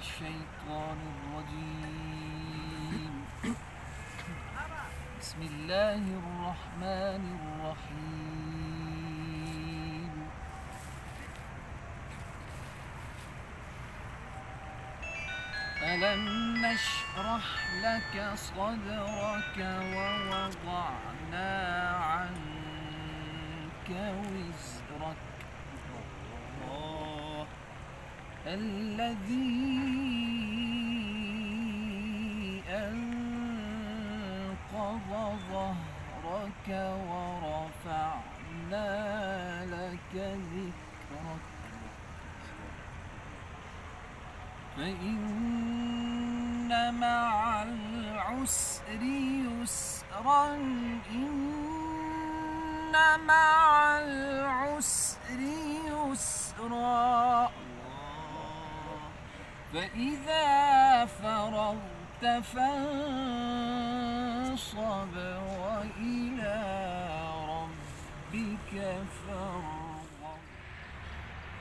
الشيطان الرجيم. بسم الله الرحمن الرحيم. ألم نشرح لك صدرك ووضعنا عنك وزرك الذي أنقض ظهرك ورفعنا لك ذكرك فإن مع العسر يسرا إن مع العسر يسرا فإذا فرغت فانصب وإلى ربك فارغب.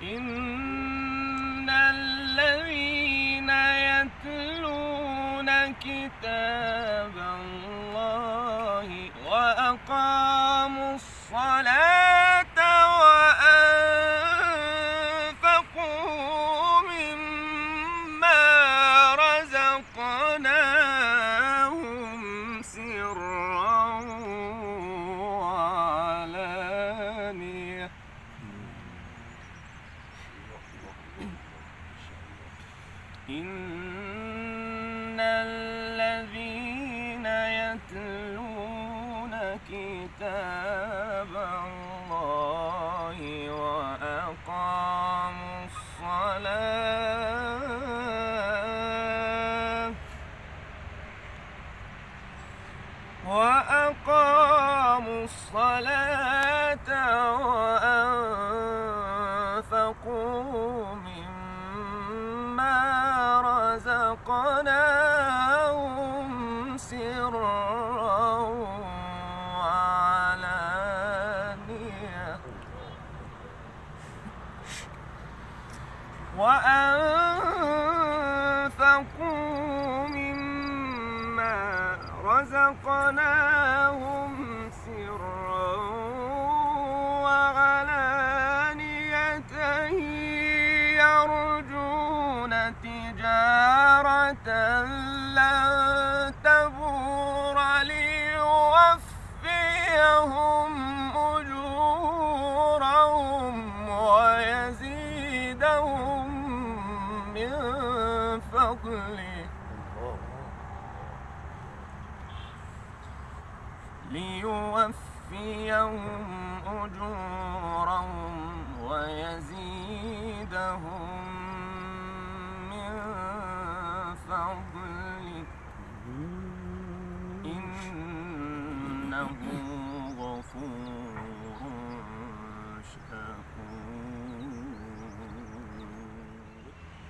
إن الذين يتلون كتاب الله وأقاموا الصلاة وأنفقوا مما رزقناهم سرا وعلانية إن الذين يتلون كتاب الله وأقاموا الصلاة وأنفقوا مما رزقناهم سرا وعلانية وأنفقوا مما رزقناهم سرا وعلانية يرجون تجارة لن تبور ليوفيهم أجورهم ويزيدهم من فضله ليوفيهم أجورهم ويزيدهم من فضله إنه غفور شكور.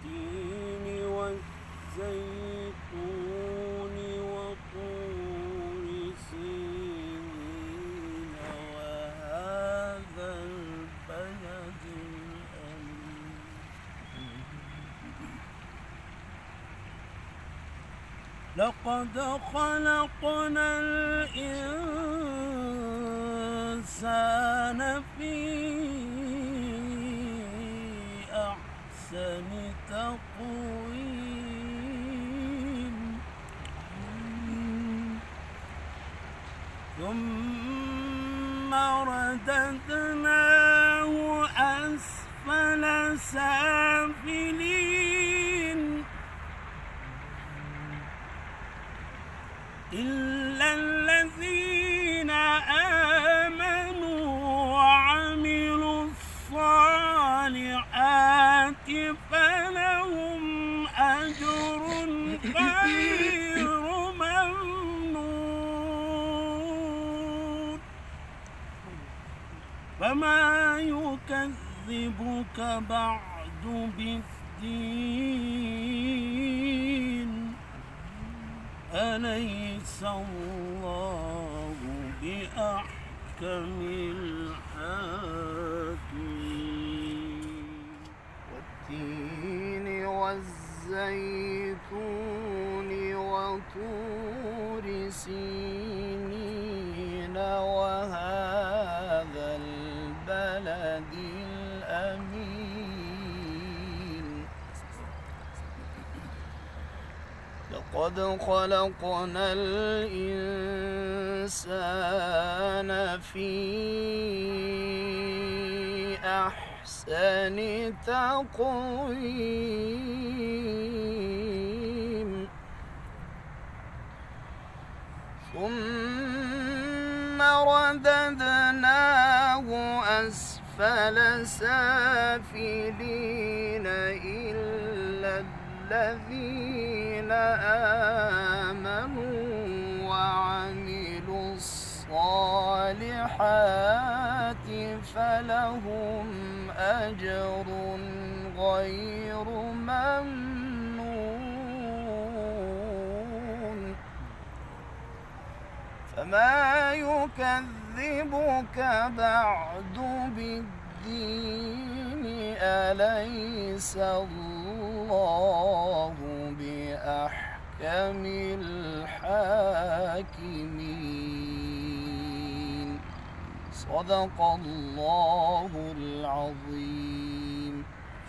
والتين والزيتون وطور سينين وهذا البلد الأمين. لقد خلقنا الإنسان في أحسن تقويم ثم رددناه أسفل سافلين إلا الذين آمنوا وعملوا الصالحات فلهم أجر غير ممنون. فما يكذبك بعد بالدين أليس الله بأحكم الحاكمين. والتين والزيتون والزيتون وطور سينين وهذا البلد الأمين لقد خلقنا الإنسان في أحسن تقويم ثم رددناه أسفل سافلين إلا الذين آمنوا وعملوا الصالحات فلهم أجر غير ممنون فما يكذبك بعد بالدين أليس الله بأحكم الحاكمين صدق الله العظيم.